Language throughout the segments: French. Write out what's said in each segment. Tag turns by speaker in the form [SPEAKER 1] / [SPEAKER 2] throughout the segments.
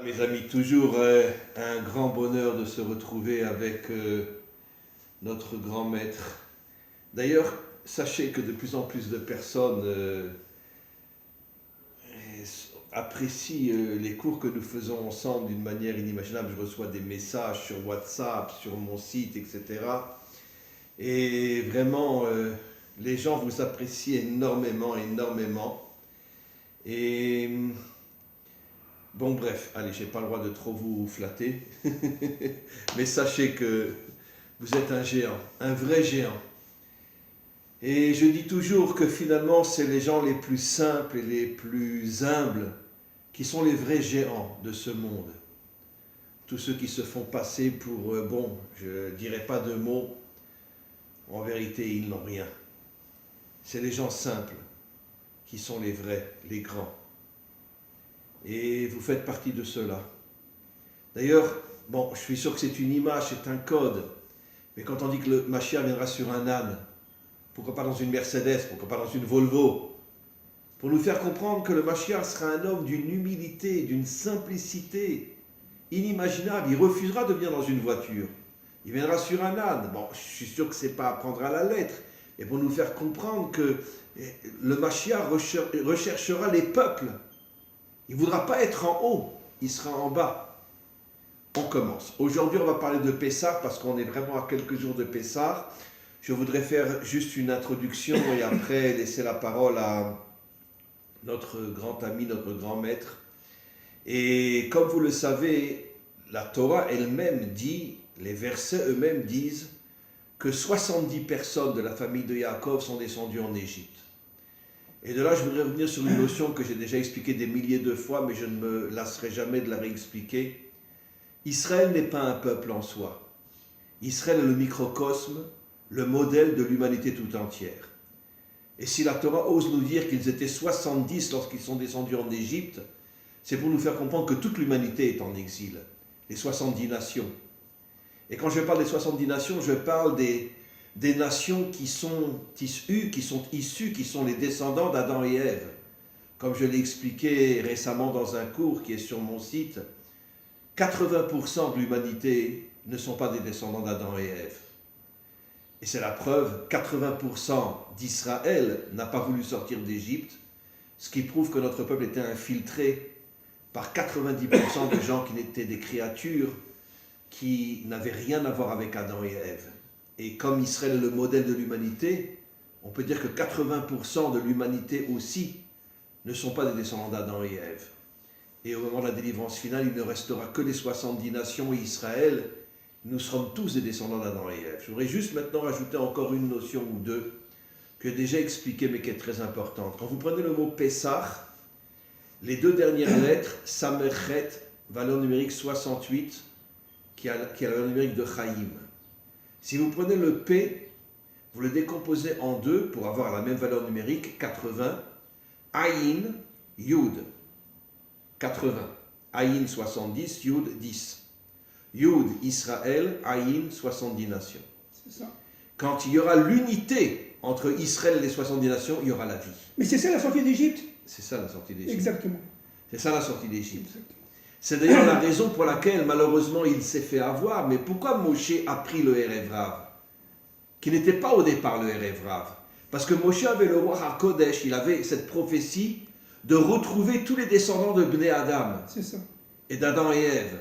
[SPEAKER 1] Mes amis, toujours un grand bonheur de se retrouver avec notre grand maître. D'ailleurs, sachez que de plus en plus de personnes apprécient les cours que nous faisons ensemble d'une manière inimaginable. Je reçois des messages sur WhatsApp, sur mon site, etc. Et vraiment, les gens vous apprécient énormément, énormément. Et bon, bref, allez, j'ai pas le droit de trop vous flatter, mais sachez que vous êtes un géant, un vrai géant. Et je dis toujours que finalement, c'est les gens les plus simples et les plus humbles qui sont les vrais géants de ce monde. Tous ceux qui se font passer pour, bon, je dirais pas de mots, en vérité, ils n'ont rien. C'est les gens simples qui sont les vrais, les grands. Et vous faites partie de cela. D'ailleurs, bon, je suis sûr que c'est une image, c'est un code. Mais quand on dit que le Mashiach viendra sur un âne, pourquoi pas dans une Mercedes, pourquoi pas dans une Volvo, pour nous faire comprendre que le Mashiach sera un homme d'une humilité, d'une simplicité inimaginable. Il refusera de venir dans une voiture. Il viendra sur un âne. Bon, je suis sûr que ce n'est pas à prendre à la lettre. Et pour nous faire comprendre que le Mashiach recherchera les peuples. Il ne voudra pas être en haut, il sera en bas. On commence. Aujourd'hui, on va parler de Pessah parce qu'on est vraiment à quelques jours de Pessah. Je voudrais faire juste une introduction et après laisser la parole à notre grand ami, notre grand maître. Et comme vous le savez, la Torah elle-même dit, les versets eux-mêmes disent que 70 personnes de la famille de Yaakov sont descendues en Égypte. Et de là, je voudrais revenir sur une notion que j'ai déjà expliquée des milliers de fois, mais je ne me lasserai jamais de la réexpliquer. Israël n'est pas un peuple en soi. Israël est le microcosme, le modèle de l'humanité tout entière. Et si la Torah ose nous dire qu'ils étaient 70 lorsqu'ils sont descendus en Égypte, c'est pour nous faire comprendre que toute l'humanité est en exil, les 70 nations. Et quand je parle des 70 nations, je parle des nations qui sont issues, qui sont les descendants d'Adam et Ève. Comme je l'ai expliqué récemment dans un cours qui est sur mon site, 80% de l'humanité ne sont pas des descendants d'Adam et Ève. Et c'est la preuve, 80% d'Israël n'a pas voulu sortir d'Égypte, ce qui prouve que notre peuple était infiltré par 90% de gens qui étaient des créatures qui n'avaient rien à voir avec Adam et Ève. Et comme Israël est le modèle de l'humanité, on peut dire que 80% de l'humanité aussi ne sont pas des descendants d'Adam et Ève. Et au moment de la délivrance finale, il ne restera que les 70 nations et Israël. Nous serons tous des descendants d'Adam et Ève. Je voudrais juste maintenant rajouter encore une notion ou deux que j'ai déjà expliquée mais qui est très importante. Quand vous prenez le mot Pessah, les deux dernières lettres, Samerchet, valeur numérique 68, qui a la valeur numérique de Chaim. Si vous prenez le P, vous le décomposez en deux pour avoir la même valeur numérique, 80, Aïn, Yud, 80, Aïn 70, Yud 10. Yud, Israël, Aïn, 70 nations.
[SPEAKER 2] C'est ça.
[SPEAKER 1] Quand il y aura l'unité entre Israël et les 70 nations, il y aura la vie.
[SPEAKER 2] Mais c'est ça la sortie d'Égypte.
[SPEAKER 1] C'est ça la sortie d'Égypte.
[SPEAKER 2] Exactement.
[SPEAKER 1] C'est ça la sortie d'Égypte. C'est d'ailleurs la raison pour laquelle, malheureusement, il s'est fait avoir. Mais pourquoi Moshe a pris le Erev Rav, qui n'était pas au départ le Erev Rav? Parce que Moshe avait le roi HaKodesh, il avait cette prophétie de retrouver tous les descendants de Bnei Adam.
[SPEAKER 2] C'est ça.
[SPEAKER 1] Et d'Adam et Ève.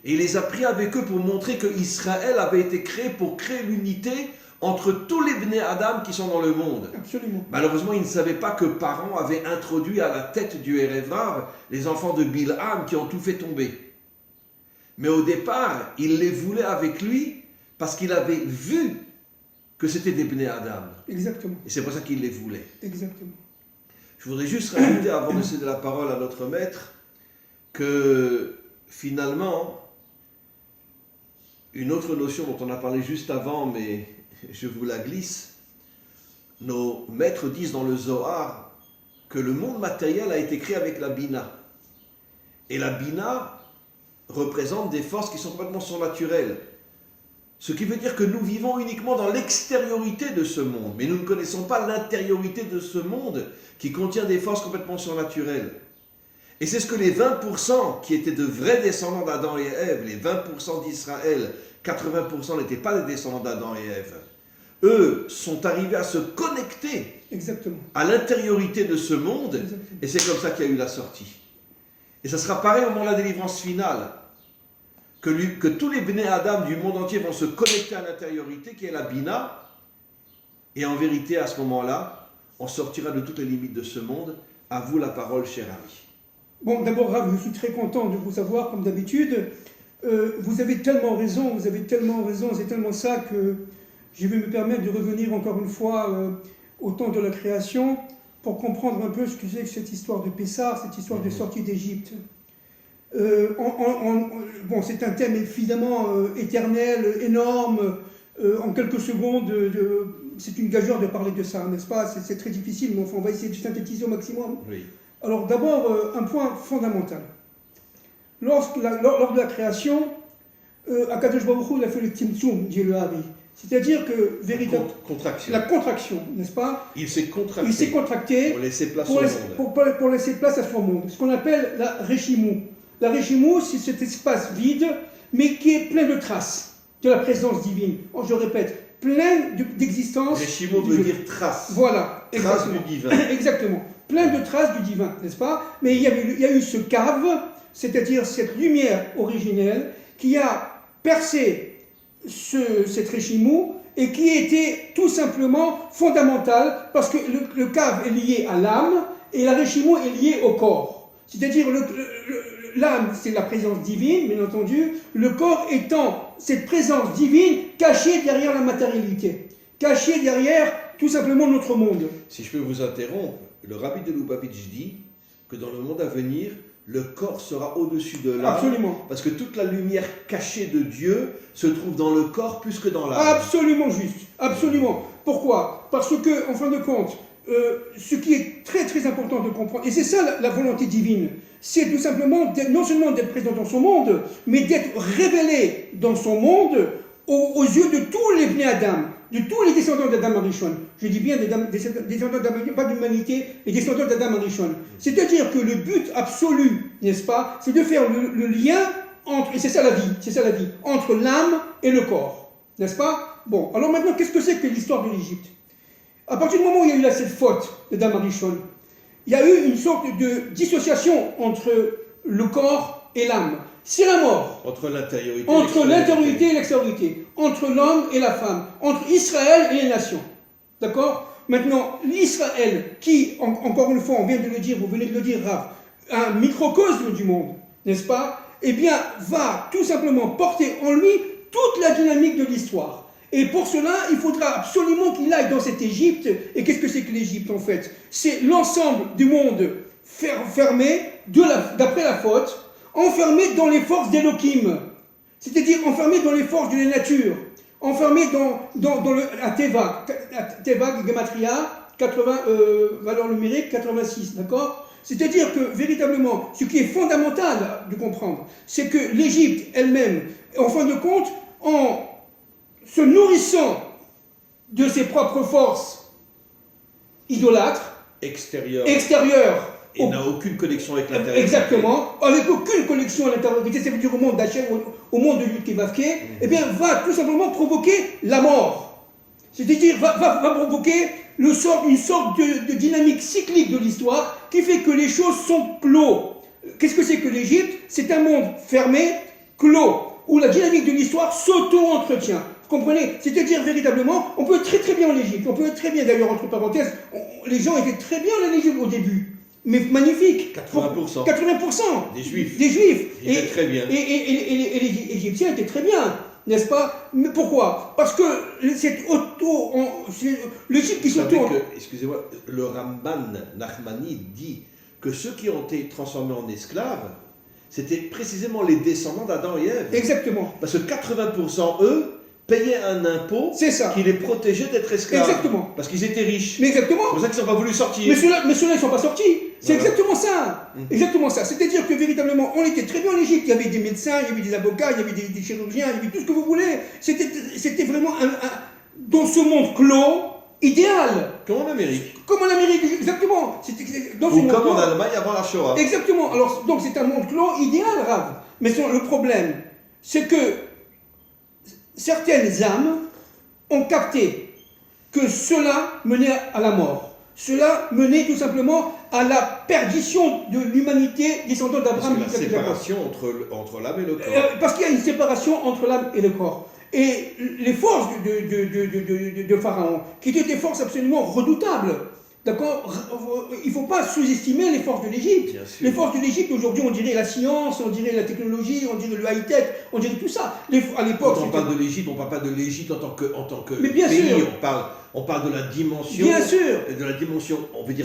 [SPEAKER 1] Et il les a pris avec eux pour montrer que Israël avait été créé pour créer l'unité entre tous les Bnei Adam qui sont dans le monde.
[SPEAKER 2] Absolument.
[SPEAKER 1] Malheureusement, il ne savait pas que Paran avait introduit à la tête du Erev Rav les enfants de Bilham qui ont tout fait tomber. Mais au départ, il les voulait avec lui parce qu'il avait vu que c'était des Bnei Adam.
[SPEAKER 2] Exactement.
[SPEAKER 1] Et c'est pour ça qu'il les voulait.
[SPEAKER 2] Exactement.
[SPEAKER 1] Je voudrais juste rajouter, avant de céder la parole à notre maître, que finalement, une autre notion dont on a parlé juste avant, mais je vous la glisse, nos maîtres disent dans le Zohar que le monde matériel a été créé avec la Bina. Et la Bina représente des forces qui sont complètement surnaturelles. Ce qui veut dire que nous vivons uniquement dans l'extériorité de ce monde, mais nous ne connaissons pas l'intériorité de ce monde qui contient des forces complètement surnaturelles. Et c'est ce que les 20% qui étaient de vrais descendants d'Adam et Ève, les 20% d'Israël, 80% n'étaient pas des descendants d'Adam et Ève. Eux sont arrivés à se connecter
[SPEAKER 2] Exactement.
[SPEAKER 1] à l'intériorité de ce monde,
[SPEAKER 2] Exactement.
[SPEAKER 1] et c'est comme ça qu'il y a eu la sortie. Et ça sera pareil au moment de la délivrance finale, que tous les Bnei Adam du monde entier vont se connecter à l'intériorité qui est la Bina, et en vérité, à ce moment-là, on sortira de toutes les limites de ce monde. À vous la parole, cher ami.
[SPEAKER 2] Bon, d'abord, Rav, je suis très content de vous avoir, comme d'habitude. Vous avez tellement raison, c'est tellement ça que je vais me permettre de revenir encore une fois au temps de la création pour comprendre un peu ce que c'est que cette histoire de Pessah, cette histoire de sortie d'Égypte. Bon, c'est un thème évidemment éternel, énorme. En quelques secondes, c'est une gageure de parler de ça, n'est-ce pas? C'est très difficile, mais enfin, on va essayer de synthétiser au maximum.
[SPEAKER 1] Oui.
[SPEAKER 2] Alors d'abord, un point fondamental. Lors de la création, Akadosh Baruch Hu, il a fait le Tzimtzum, dit le Hari. C'est-à-dire que véritablement,
[SPEAKER 1] Contraction.
[SPEAKER 2] la contraction, n'est-ce pas?
[SPEAKER 1] Il s'est contracté.
[SPEAKER 2] Il s'est contracté
[SPEAKER 1] pour laisser place au monde.
[SPEAKER 2] pour laisser place à son monde. Ce qu'on appelle la Réchimou. La Réchimou, c'est cet espace vide, mais qui est plein de traces de la présence divine. Je répète, plein d'existence.
[SPEAKER 1] Réchimou veut dire trace.
[SPEAKER 2] Voilà.
[SPEAKER 1] Trace du divin.
[SPEAKER 2] Exactement. Plein de traces du divin, n'est-ce pas? Mais il y a eu ce cave, c'est-à-dire cette lumière originelle qui a percé cette Réchimou et qui était tout simplement fondamentale parce que le cave est lié à l'âme et la Réchimou est liée au corps. C'est-à-dire l'âme, c'est la présence divine, bien entendu, le corps étant cette présence divine cachée derrière la matérialité, cachée derrière tout simplement notre monde.
[SPEAKER 1] Si je peux vous interrompre, le rabbi de Lubavitch dit que dans le monde à venir, le corps sera au-dessus de l'âme.
[SPEAKER 2] Absolument.
[SPEAKER 1] Parce que toute la lumière cachée de Dieu se trouve dans le corps plus que dans l'âme.
[SPEAKER 2] Absolument juste. Absolument. Pourquoi? Parce que, en fin de compte, ce qui est très très important de comprendre, et c'est ça la volonté divine, c'est tout simplement non seulement d'être présent dans son monde, mais d'être révélé dans son monde aux yeux de tous les Bnei Adam, de tous les descendants d'Adam Arishon. Je dis bien des descendants d'Adam, pas de l'humanité, les descendants d'Adam Arishon. C'est-à-dire que le but absolu, n'est-ce pas, c'est de faire le lien entre, et c'est ça la vie, entre l'âme et le corps. N'est-ce pas? Bon, alors maintenant, qu'est-ce que c'est que l'histoire de l'Égypte? À partir du moment où il y a eu cette faute d'Adam Arishon, il y a eu une sorte de dissociation entre le corps et l'âme. C'est la mort.
[SPEAKER 1] Entre
[SPEAKER 2] l'intériorité et l'extériorité. Entre l'homme et la femme. Entre Israël et les nations. D'accord? Maintenant, l'Israël, qui, encore une fois, on vient de le dire, vous venez de le dire, Rav, un microcosme du monde, n'est-ce pas? Eh bien, va tout simplement porter en lui toute la dynamique de l'histoire. Et pour cela, il faudra absolument qu'il aille dans cette Égypte. Et qu'est-ce que c'est que l'Égypte, en fait? C'est l'ensemble du monde fermé, d'après la faute, enfermé dans les forces d'Elohim, c'est-à-dire enfermé dans les forces de la nature, enfermé dans la Tevag, Gematria, 80, valeur numérique 86, d'accord? C'est-à-dire que, véritablement, ce qui est fondamental de comprendre, c'est que l'Égypte elle-même, en fin de compte, en se nourrissant de ses propres forces idolâtres, extérieures,
[SPEAKER 1] et n'a aucune connexion avec l'intérieur.
[SPEAKER 2] Exactement, avec aucune connexion à l'intériorité, c'est-à-dire au monde d'Hachem, au monde de Yud Kevavke, eh bien, va tout simplement provoquer la mort. C'est-à-dire, va provoquer une sorte de dynamique cyclique de l'histoire qui fait que les choses sont clos. Qu'est-ce que c'est que l'Égypte? C'est un monde fermé, clos, où la dynamique de l'histoire s'auto-entretient. Vous comprenez? C'est-à-dire, véritablement, on peut être très très bien en Égypte, on peut être très bien, d'ailleurs, entre parenthèses, les gens étaient très bien en Égypte au début. Mais magnifique.
[SPEAKER 1] 80%.
[SPEAKER 2] 80%.
[SPEAKER 1] Des Juifs.
[SPEAKER 2] Ils
[SPEAKER 1] étaient très bien.
[SPEAKER 2] Et les Égyptiens étaient très bien, n'est-ce pas? Mais pourquoi? Parce que l'Égypte qui s'auto...
[SPEAKER 1] Excusez-moi, le Ramban Nachmani dit que ceux qui ont été transformés en esclaves, c'était précisément les descendants d'Adam et Ève.
[SPEAKER 2] Exactement.
[SPEAKER 1] Parce que 80% eux payaient un impôt qui les protégeait d'être esclaves.
[SPEAKER 2] Exactement.
[SPEAKER 1] Parce qu'ils étaient riches.
[SPEAKER 2] Mais exactement.
[SPEAKER 1] C'est pour ça qu'ils n'ont pas voulu sortir.
[SPEAKER 2] Mais ceux-là, ils ne sont pas sortis. C'est exactement ça. Exactement ça. C'est-à-dire que véritablement, on était très bien en Égypte. Il y avait des médecins, il y avait des avocats, il y avait des chirurgiens, il y avait tout ce que vous voulez. C'était vraiment dans ce monde clos, idéal.
[SPEAKER 1] Comme en Amérique.
[SPEAKER 2] Comme en Amérique, exactement. Dans ce
[SPEAKER 1] Ou
[SPEAKER 2] monde
[SPEAKER 1] comme en
[SPEAKER 2] clos.
[SPEAKER 1] Allemagne avant la Shoah.
[SPEAKER 2] Exactement. Alors, donc c'est un monde clos idéal, Rav. Mais le problème, c'est que certaines âmes ont capté que cela menait à la mort. Cela menait tout simplement à la perdition de l'humanité descendante
[SPEAKER 1] Parce
[SPEAKER 2] d'Abraham.
[SPEAKER 1] que la séparation entre l'âme et le corps.
[SPEAKER 2] Parce qu'il y a une séparation entre l'âme et le corps. Et les forces de Pharaon, qui étaient des forces absolument redoutables, d'accord, il ne faut pas sous-estimer les forces de l'Égypte. Les forces de l'Égypte, aujourd'hui, on dirait la science, on dirait la technologie, on dirait le high-tech, on dirait tout ça. À l'époque,
[SPEAKER 1] quand on parle de l'Égypte, on ne parle pas de l'Égypte en tant que
[SPEAKER 2] mais bien
[SPEAKER 1] pays,
[SPEAKER 2] sûr.
[SPEAKER 1] on parle de la dimension,
[SPEAKER 2] bien sûr.
[SPEAKER 1] De la dimension, on veut dire,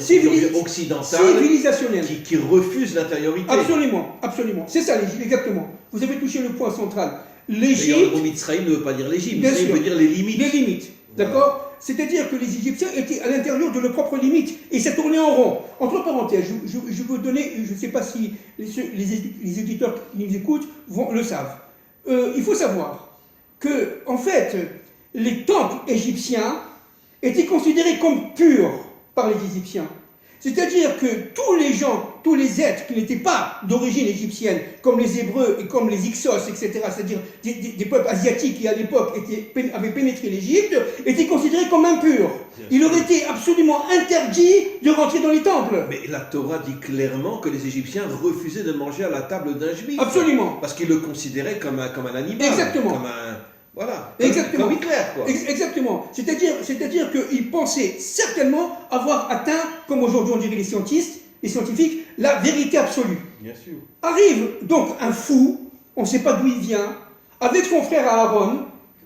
[SPEAKER 2] occidentale, civilisationnelle,
[SPEAKER 1] qui refuse l'intériorité.
[SPEAKER 2] Absolument, absolument. C'est ça l'Égypte, exactement. Vous avez touché le point central. L'Égypte.
[SPEAKER 1] D'ailleurs, le mot Mitzrayim ne veut pas dire l'Égypte, Mitzrayim veut dire les limites.
[SPEAKER 2] Les limites, d'accord. C'est-à-dire que les Égyptiens étaient à l'intérieur de leurs propres limites et ça tournait en rond. Entre parenthèses, je vais vous donner, je ne sais pas si les éditeurs qui nous écoutent le savent. Il faut savoir que, en fait, les temples égyptiens étaient considérés comme purs par les Égyptiens. C'est-à-dire que tous les gens, tous les êtres qui n'étaient pas d'origine égyptienne, comme les Hébreux et comme les Hyksos, etc., c'est-à-dire des peuples asiatiques qui à l'époque avaient pénétré l'Égypte, étaient considérés comme impurs. Il aurait été absolument interdit de rentrer dans les temples.
[SPEAKER 1] Mais la Torah dit clairement que les Égyptiens refusaient de manger à la table d'un juif.
[SPEAKER 2] Absolument.
[SPEAKER 1] Parce qu'ils le considéraient comme un animal.
[SPEAKER 2] Exactement.
[SPEAKER 1] Comme un... Voilà,
[SPEAKER 2] exactement.
[SPEAKER 1] Comme Hitler, quoi.
[SPEAKER 2] Exactement. C'est-à-dire qu'ils pensaient certainement avoir atteint, comme aujourd'hui on dirait les scientifiques, la vérité absolue.
[SPEAKER 1] Bien sûr.
[SPEAKER 2] Arrive donc un fou, on ne sait pas d'où il vient, avec son frère Aaron,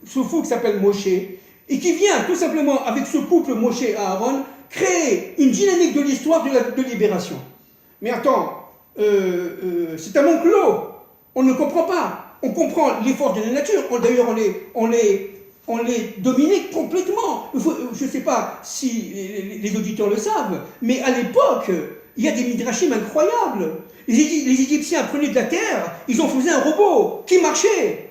[SPEAKER 2] ce fou qui s'appelle Moshe, et qui vient tout simplement avec ce couple Moshe et Aaron créer une dynamique de l'histoire de libération. Mais attends, c'est un monde clos, on ne comprend pas. On comprend les forces de la nature. D'ailleurs, on les dominait complètement. Je ne sais pas si les auditeurs le savent, mais à l'époque, il y a des midrashim incroyables. Les Égyptiens prenaient de la terre, ils en faisaient un robot qui marchait.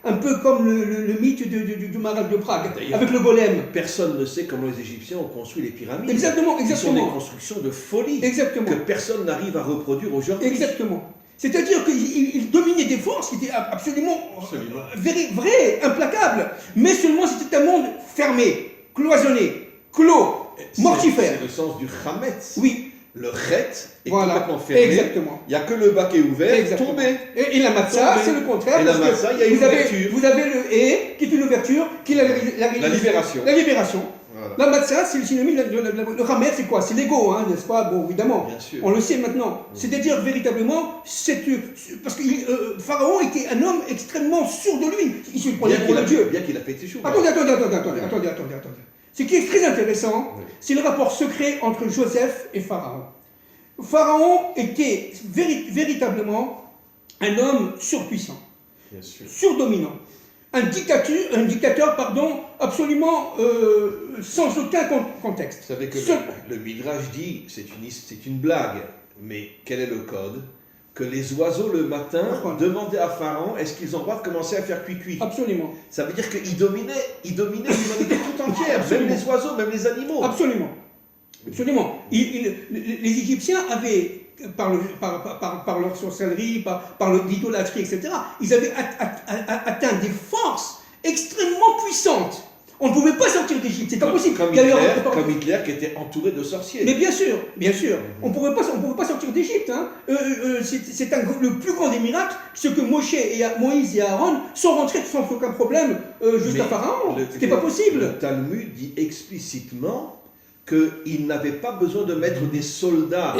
[SPEAKER 2] Un peu comme le mythe du Maral de Prague, avec le golem.
[SPEAKER 1] Personne ne sait comment les Égyptiens ont construit les pyramides.
[SPEAKER 2] Exactement.
[SPEAKER 1] Ce sont des constructions de folie.
[SPEAKER 2] Exactement.
[SPEAKER 1] Que personne n'arrive à reproduire aujourd'hui.
[SPEAKER 2] Exactement. C'est-à-dire qu'ils dominaient des forces qui étaient absolument vraies, implacables. Mais seulement c'était un monde fermé, cloisonné, clos, mortifère.
[SPEAKER 1] C'est le sens du Hametz.
[SPEAKER 2] Oui.
[SPEAKER 1] Le Chet est complètement fermé.
[SPEAKER 2] Exactement.
[SPEAKER 1] Il n'y a a que le bac est ouvert, tombé.
[SPEAKER 2] Et la Matzah, c'est le contraire.
[SPEAKER 1] Et la Matzah, il y a une ouverture.
[SPEAKER 2] Vous avez le Et, qui est une ouverture, qui est la
[SPEAKER 1] libération.
[SPEAKER 2] La libération.
[SPEAKER 1] Voilà.
[SPEAKER 2] La Matzah, c'est le synonyme, le Ramet, c'est quoi? C'est l'ego, hein, n'est-ce pas? Bon, évidemment, on le sait maintenant. C'est-à-dire, véritablement, parce que Pharaon était un homme extrêmement sûr de lui. Il se prenait pour Dieu.
[SPEAKER 1] Bien qu'il a fait ses choux.
[SPEAKER 2] Attendez. Ce qui est très intéressant, c'est le rapport secret entre Joseph et Pharaon. Pharaon était véritablement un homme surpuissant, surdominant. Un dictateur, absolument sans aucun contexte.
[SPEAKER 1] Vous savez que le Midrash dit, c'est une blague, mais quel est le code? Que les oiseaux le matin demandaient à Pharaon, est-ce qu'ils ont le droit de commencer à faire cuit-cuit?
[SPEAKER 2] Absolument.
[SPEAKER 1] Ça veut dire qu'ils dominaient l'humanité tout entière, même les oiseaux, même les animaux.
[SPEAKER 2] Absolument. Les Égyptiens avaient, par leur sorcellerie, par l'idolâtrie, etc., ils avaient atteint des forces extrêmement puissantes. On ne pouvait pas sortir d'Égypte, c'est impossible.
[SPEAKER 1] Comme Hitler qui était entouré de sorciers.
[SPEAKER 2] Mais bien sûr. On ne pouvait pas sortir d'Égypte. Hein. C'est le plus grand des miracles, ce que Moïse et Aaron sont rentrés sans aucun problème jusqu'à Pharaon. C'était pas possible.
[SPEAKER 1] Le Talmud dit explicitement qu'il n'avait pas besoin de mettre des soldats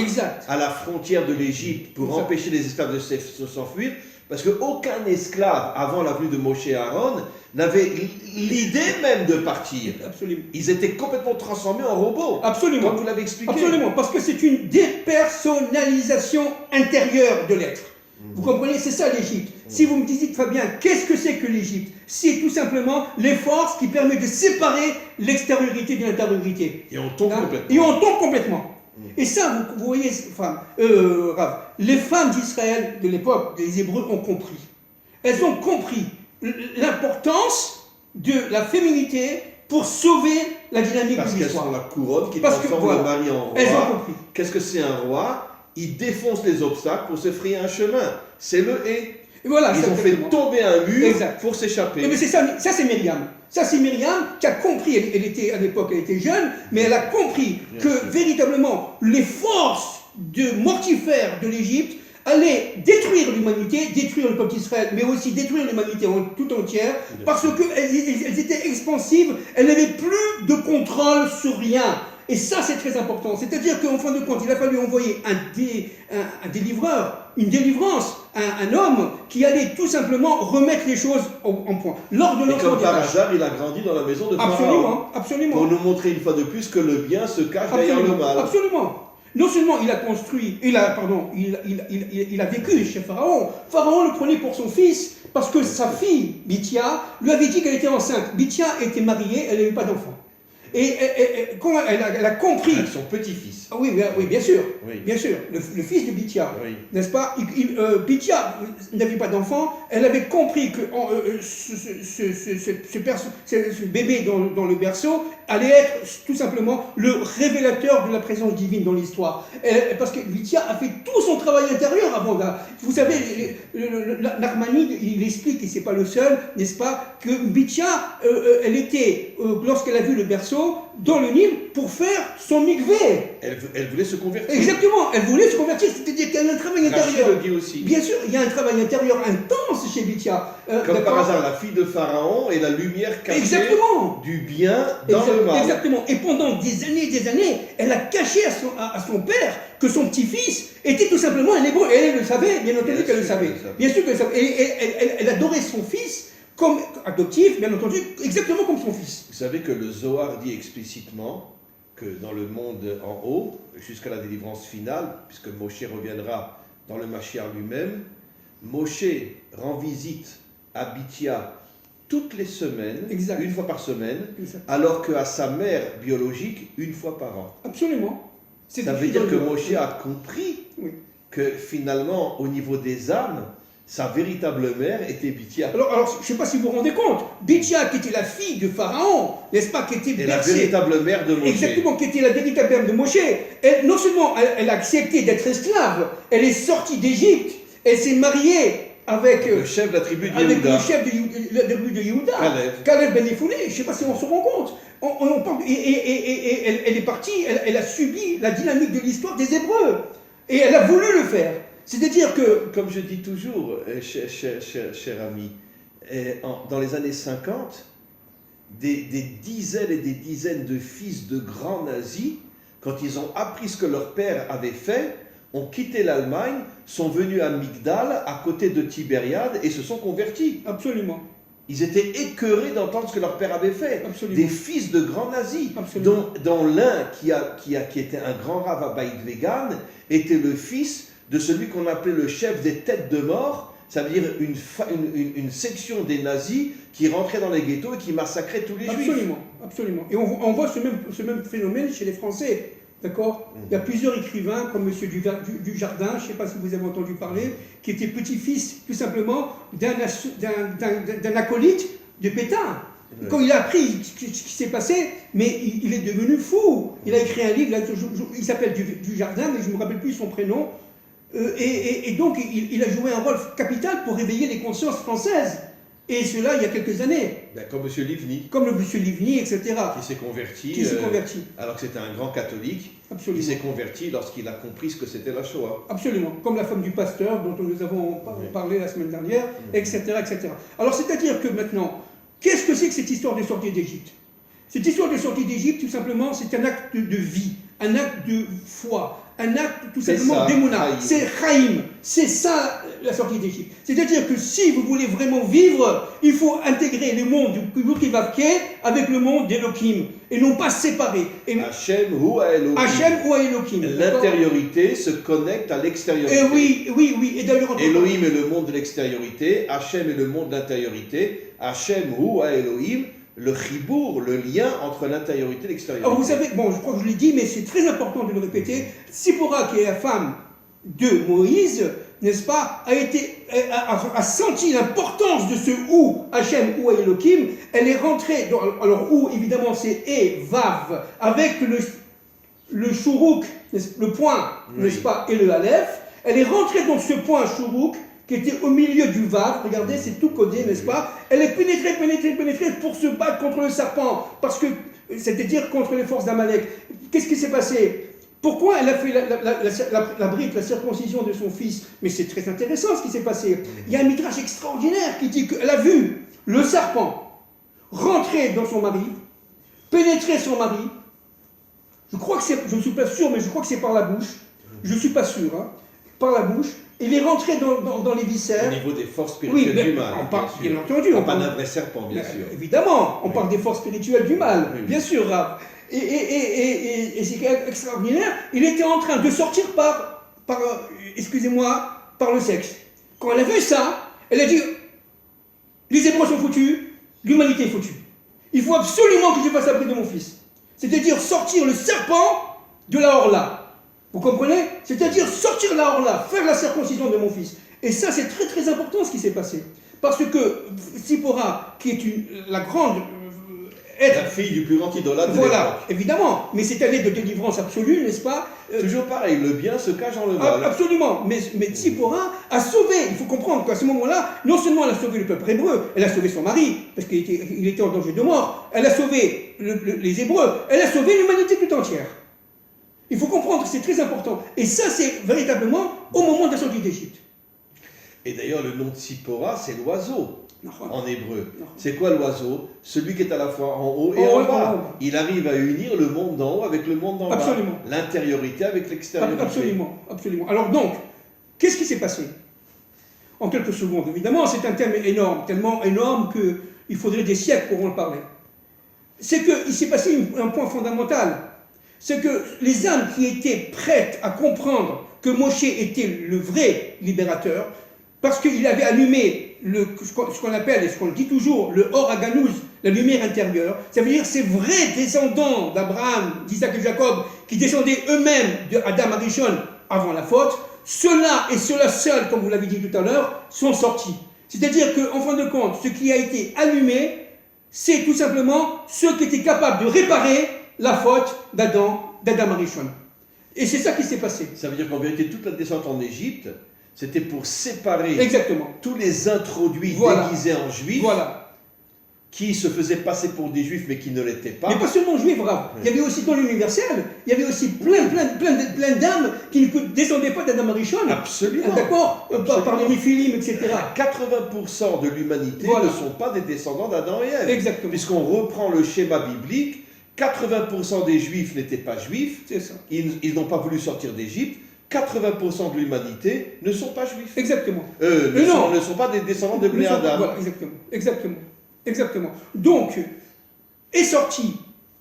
[SPEAKER 1] à la frontière de l'Égypte pour empêcher les esclaves de s'enfuir, parce qu'aucun esclave, avant la venue de Moshe et Aaron, n'avait l'idée même de partir.
[SPEAKER 2] Absolument.
[SPEAKER 1] Ils étaient complètement transformés en robots.
[SPEAKER 2] Absolument.
[SPEAKER 1] Comme vous l'avez expliqué.
[SPEAKER 2] Absolument, parce que c'est une dépersonnalisation intérieure de l'être. Vous comprenez, c'est ça l'Égypte. Si vous me dites, Fabien, qu'est-ce que c'est que l'Égypte? C'est tout simplement les forces qui permettent de séparer l'extériorité de l'intériorité.
[SPEAKER 1] Et on tombe complètement.
[SPEAKER 2] Et ça, vous voyez, Rav, les femmes d'Israël de l'époque, les Hébreux, ont compris. Elles ont compris l'importance de la féminité pour sauver la dynamique
[SPEAKER 1] Parce
[SPEAKER 2] de
[SPEAKER 1] qu'elles sont
[SPEAKER 2] l'histoire.
[SPEAKER 1] la couronne qui
[SPEAKER 2] Parce que,
[SPEAKER 1] transforme
[SPEAKER 2] voilà,
[SPEAKER 1] le mari en
[SPEAKER 2] elles ont
[SPEAKER 1] roi.
[SPEAKER 2] compris.
[SPEAKER 1] Qu'est-ce que c'est un roi? Il défonce les obstacles pour se frayer un chemin. C'est le et.
[SPEAKER 2] Et voilà,
[SPEAKER 1] Ils
[SPEAKER 2] c'est
[SPEAKER 1] ont fait
[SPEAKER 2] exactement.
[SPEAKER 1] tomber un mur
[SPEAKER 2] Exact.
[SPEAKER 1] pour s'échapper.
[SPEAKER 2] Mais c'est ça, ça c'est Myriam. Ça c'est Myriam qui a compris, elle était à l'époque, elle était jeune, mais elle a compris que véritablement les forces mortifères de l'Égypte allaient détruire l'humanité, détruire le peuple d'Israël, mais aussi détruire l'humanité tout entière, parce qu'elles étaient expansives, elles n'avaient plus de contrôle sur rien. Et ça, c'est très important. C'est-à-dire qu'en fin de compte, il a fallu envoyer un délivreur, une délivrance, un homme qui allait tout simplement remettre les choses en point. Lors de
[SPEAKER 1] Et comme par hasard, il a grandi dans la maison de Pharaon.
[SPEAKER 2] Absolument, absolument.
[SPEAKER 1] Pour nous montrer une fois de plus que le bien se cache derrière le mal.
[SPEAKER 2] Absolument. Non seulement il a construit, il a vécu chez Pharaon. Pharaon le prenait pour son fils parce que sa fille, Bithia, lui avait dit qu'elle était enceinte. Bithia était mariée, elle n'avait pas d'enfant. Et quand elle a compris.
[SPEAKER 1] Avec son petit-fils.
[SPEAKER 2] Ah oui, bien sûr.
[SPEAKER 1] Oui.
[SPEAKER 2] Bien sûr. Le fils de Bithia.
[SPEAKER 1] Oui.
[SPEAKER 2] N'est-ce pas? Bithia n'avait pas d'enfant. Elle avait compris que ce bébé dans le berceau allait être tout simplement le révélateur de la présence divine dans l'histoire. Parce que Bithia a fait tout son travail intérieur avant. Vous savez, Narmanide, il explique, et c'est pas le seul, n'est-ce pas, que Bithia, elle était, lorsqu'elle a vu le berceau, dans le Nil pour faire son mikvé.
[SPEAKER 1] Elle voulait se convertir.
[SPEAKER 2] Exactement, elle voulait se convertir, c'est-à-dire qu'il y a un travail intérieur.
[SPEAKER 1] Rachid le dit aussi.
[SPEAKER 2] Bien sûr, il y a un travail intérieur intense chez Bithia.
[SPEAKER 1] Comme par hasard, la fille de Pharaon est la lumière cachée
[SPEAKER 2] Exactement.
[SPEAKER 1] du bien dans le mal.
[SPEAKER 2] Exactement. Et pendant des années, elle a caché à son père que son petit-fils était tout simplement un hébreu. Et elle le savait, bien entendu qu'elle le savait. Bien sûr qu'elle le savait. Et elle adorait son fils comme adoptif, bien entendu, exactement comme son fils.
[SPEAKER 1] Vous savez que le Zohar dit explicitement que dans le monde en haut, jusqu'à la délivrance finale, puisque Moshe reviendra dans le Mashiach lui-même, Moshe rend visite à Bithia toutes les semaines,
[SPEAKER 2] Exact.
[SPEAKER 1] une fois par semaine,
[SPEAKER 2] Exact.
[SPEAKER 1] alors qu'à sa mère biologique, une fois par an.
[SPEAKER 2] Absolument.
[SPEAKER 1] Ça veut dire que Moshe a compris
[SPEAKER 2] Oui.
[SPEAKER 1] que finalement, au niveau des âmes, sa véritable mère était Bithia.
[SPEAKER 2] Alors, je ne sais pas si vous vous rendez compte, Bithia, qui était la fille de Pharaon, n'est-ce pas, qui était
[SPEAKER 1] Et la véritable mère de Moshe.
[SPEAKER 2] Exactement, qui était la véritable mère de Moshe. Non seulement elle a accepté d'être esclave, elle est sortie d'Égypte, elle s'est mariée avec
[SPEAKER 1] le chef de la tribu de
[SPEAKER 2] avec
[SPEAKER 1] Yehuda.
[SPEAKER 2] le chef de Yehuda,
[SPEAKER 1] Caleb
[SPEAKER 2] Ben Yefouné. Je ne sais pas si on se rend compte. On parle, et elle est partie, elle a subi la dynamique de l'histoire des Hébreux. Et elle a voulu le faire. C'est-à-dire que...
[SPEAKER 1] Comme je dis toujours, cher ami, dans les années 50, des dizaines et des dizaines de fils de grands nazis, quand ils ont appris ce que leur père avait fait, ont quitté l'Allemagne, sont venus à Migdal, à côté de Tibériade, et se sont convertis.
[SPEAKER 2] Absolument.
[SPEAKER 1] Ils étaient écœurés d'entendre ce que leur père avait fait.
[SPEAKER 2] Absolument.
[SPEAKER 1] Des fils de grands nazis,
[SPEAKER 2] Absolument.
[SPEAKER 1] dont l'un qui était un grand rav à Beit Vegan, était le fils de celui qu'on appelait le chef des têtes de mort, ça veut dire une section des nazis qui rentrait dans les ghettos et qui massacrait tous les juifs.
[SPEAKER 2] Absolument, absolument. Et on voit ce même phénomène chez les Français, d'accord? Il y a plusieurs écrivains, comme M. Dujardin, je ne sais pas si vous avez entendu parler, qui était petit-fils, tout simplement, d'un acolyte de Pétain.
[SPEAKER 1] Ouais.
[SPEAKER 2] Quand il a appris ce qui s'est passé, mais il est devenu fou. Il a écrit un livre, il s'appelle Dujardin, mais je ne me rappelle plus son prénom. Et donc, il a joué un rôle capital pour réveiller les consciences françaises. Et cela, il y a quelques années.
[SPEAKER 1] Ben, comme M. Livni.
[SPEAKER 2] Comme le M. Livni, etc.
[SPEAKER 1] Qui s'est converti. Alors que c'était un grand catholique.
[SPEAKER 2] Absolument.
[SPEAKER 1] Il s'est converti lorsqu'il a compris ce que c'était la Shoah.
[SPEAKER 2] Absolument. Comme la femme du pasteur dont nous avons parlé la semaine dernière, etc., etc. Alors, c'est-à-dire que maintenant, qu'est-ce que c'est que cette histoire de sortie d'Égypte? Cette histoire de sortie d'Égypte, tout simplement, c'est un acte de vie, un acte de foi, un acte tout simplement d'émouna. C'est Chaim. C'est ça la sortie d'Égypte. C'est-à-dire que si vous voulez vraiment vivre, il faut intégrer le monde du Kivavke avec le monde d'Elohim et non pas séparer.
[SPEAKER 1] Hachem ou Elohim.
[SPEAKER 2] Hachem ou Elohim.
[SPEAKER 1] L'intériorité se connecte à l'extériorité.
[SPEAKER 2] Oui. Et d'ailleurs,
[SPEAKER 1] Elohim est le monde de l'extériorité, Hachem est le monde de l'intériorité, Hachem ou Elohim, le chibour, le lien entre l'intériorité et l'extériorité.
[SPEAKER 2] Alors vous savez, bon, je crois que je l'ai dit, mais c'est très important de le répéter. Tsipora, qui est la femme de Moïse, n'est-ce pas, a senti l'importance de ce ou, Hachem ou Elohim. Elle est rentrée, alors ou évidemment c'est et, vav, avec le shuruk, le point, n'est-ce pas, et le aleph. Elle est rentrée dans ce point shuruk qui était au milieu du vav. Regardez, c'est tout codé, n'est-ce pas? Elle est pénétrée pour se battre contre le serpent, parce que, c'est-à-dire contre les forces d'Amalek. Qu'est-ce qui s'est passé? Pourquoi elle a fait la brite, la circoncision de son fils? Mais c'est très intéressant ce qui s'est passé. Il y a un midrash extraordinaire qui dit qu'elle a vu le serpent rentrer dans son mari, pénétrer son mari. Je crois que c'est, je ne suis pas sûr, mais je crois que c'est par la bouche. Je ne suis pas sûr, hein, par la bouche. Il est rentré dans les viscères.
[SPEAKER 1] Au niveau des forces spirituelles du mal.
[SPEAKER 2] On parle, bien entendu.
[SPEAKER 1] On parle d'un vrai serpent, bien sûr.
[SPEAKER 2] Évidemment, on parle des forces spirituelles du mal, bien sûr, Rav. Et c'est extraordinaire. Il était en train de sortir par le sexe. Quand elle a vu ça, elle a dit, les Hébreux sont foutus, l'humanité est foutue. Il faut absolument que je fasse la bride de mon fils. C'est-à-dire sortir le serpent de la horla. Vous comprenez? C'est-à-dire sortir la horla, faire la circoncision de mon fils. Et ça, c'est très très important ce qui s'est passé. Parce que Tzipora, qui est la grande...
[SPEAKER 1] la fille du plus grand idolâtre de l'époque.
[SPEAKER 2] Voilà, évidemment. Mais c'est un aide de délivrance absolue, n'est-ce pas?
[SPEAKER 1] Toujours pareil, le bien se cache dans le mal.
[SPEAKER 2] Absolument. Mais Tzipora a sauvé, il faut comprendre qu'à ce moment-là, non seulement elle a sauvé le peuple hébreu, elle a sauvé son mari, parce qu'il était en danger de mort, elle a sauvé les Hébreux, elle a sauvé l'humanité tout entière. Il faut comprendre que c'est très important. Et ça, c'est véritablement au moment de la sortie d'Égypte.
[SPEAKER 1] Et d'ailleurs, le nom de Tzipora, c'est l'oiseau. En hébreu.
[SPEAKER 2] Non.
[SPEAKER 1] C'est quoi l'oiseau? Celui qui est à la fois en haut et en bas. Il arrive à unir le monde d'en haut avec le monde d'en bas.
[SPEAKER 2] Absolument.
[SPEAKER 1] L'intériorité avec l'extériorité.
[SPEAKER 2] Absolument, absolument. Alors donc, qu'est-ce qui s'est passé? En quelques secondes, évidemment, c'est un thème énorme, tellement énorme qu'il faudrait des siècles pour en parler. C'est qu'il s'est passé un point fondamental. C'est que les âmes qui étaient prêtes à comprendre que Moshe était le vrai libérateur, parce qu'il avait allumé ce qu'on appelle, et ce qu'on dit toujours, le Or Haganouz, la lumière intérieure, ça veut dire ces vrais descendants d'Abraham, d'Isaac et Jacob, qui descendaient eux-mêmes d'Adam Arishon avant la faute, ceux-là et ceux-là seuls, comme vous l'avez dit tout à l'heure, sont sortis. C'est-à-dire qu'en fin de compte, ce qui a été allumé, c'est tout simplement ceux qui étaient capables de réparer la faute d'Adam Arishon. Et c'est ça qui s'est passé.
[SPEAKER 1] Ça veut dire qu'en vérité, toute la descente en Égypte, c'était pour séparer
[SPEAKER 2] Exactement.
[SPEAKER 1] tous les introduits déguisés en juifs, qui se faisaient passer pour des juifs mais qui ne l'étaient pas.
[SPEAKER 2] Mais pas seulement juifs, bravo. Il y avait aussi dans l'universel, il y avait aussi plein d'âmes qui ne descendaient pas d'Adam Arishon.
[SPEAKER 1] Absolument.
[SPEAKER 2] D'accord. Par les Néphilim, etc.
[SPEAKER 1] 80% de l'humanité ne sont pas des descendants d'Adam et Ève.
[SPEAKER 2] Exactement.
[SPEAKER 1] Puisqu'on reprend le schéma biblique, 80% des juifs n'étaient pas juifs.
[SPEAKER 2] C'est ça.
[SPEAKER 1] Ils n'ont pas voulu sortir d'Égypte. 80% de l'humanité ne sont pas juifs.
[SPEAKER 2] Exactement.
[SPEAKER 1] Ne sont pas des descendants de Bnei Adam.
[SPEAKER 2] Voilà, exactement. Donc, est sorti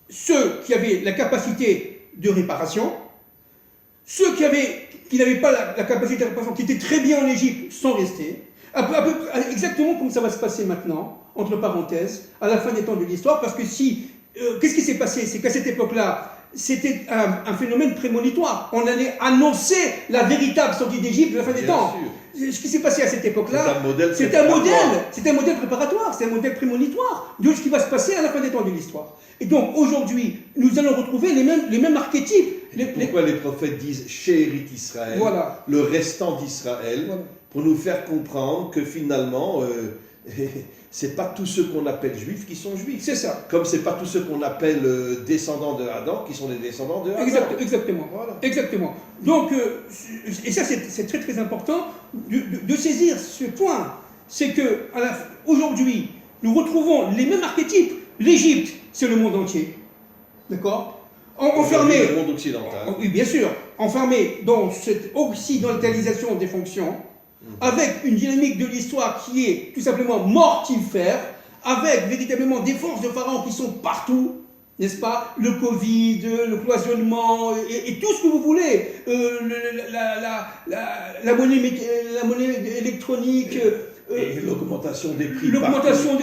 [SPEAKER 2] ceux qui avaient la capacité de réparation, ceux qui n'avaient pas la capacité de réparation, qui étaient très bien en Égypte, sont restés. Exactement comme ça va se passer maintenant, entre parenthèses, à la fin des temps de l'histoire, parce que qu'est-ce qui s'est passé? C'est qu'à cette époque-là, c'était un phénomène prémonitoire. On allait annoncer la véritable sortie d'Égypte de la fin des temps.
[SPEAKER 1] Sûr.
[SPEAKER 2] Ce qui s'est passé à cette époque-là,
[SPEAKER 1] c'est un
[SPEAKER 2] modèle préparatoire, c'est un modèle prémonitoire de ce qui va se passer à la fin des temps de l'histoire. Et donc aujourd'hui, nous allons retrouver les mêmes archétypes.
[SPEAKER 1] Pourquoi les prophètes disent Shérit Israël, le restant d'Israël, pour nous faire comprendre que finalement, c'est pas tous ceux qu'on appelle juifs qui sont juifs.
[SPEAKER 2] C'est ça.
[SPEAKER 1] Comme c'est pas tous ceux qu'on appelle descendants de Adam qui sont des descendants de Adam.
[SPEAKER 2] Exactement.
[SPEAKER 1] Voilà.
[SPEAKER 2] Exactement. Donc, et ça c'est très très important de saisir ce point. C'est que aujourd'hui, nous retrouvons les mêmes archétypes. L'Égypte, c'est le monde entier. D'accord? Enfermé.
[SPEAKER 1] Le monde occidental.
[SPEAKER 2] Oui, bien sûr. Enfermé dans cette occidentalisation des fonctions, avec une dynamique de l'histoire qui est tout simplement mortifère, avec véritablement des forces de Pharaon qui sont partout, n'est-ce pas? Le Covid, le cloisonnement, et tout ce que vous voulez, la monnaie électronique,
[SPEAKER 1] et l'augmentation des prix,
[SPEAKER 2] l'augmentation,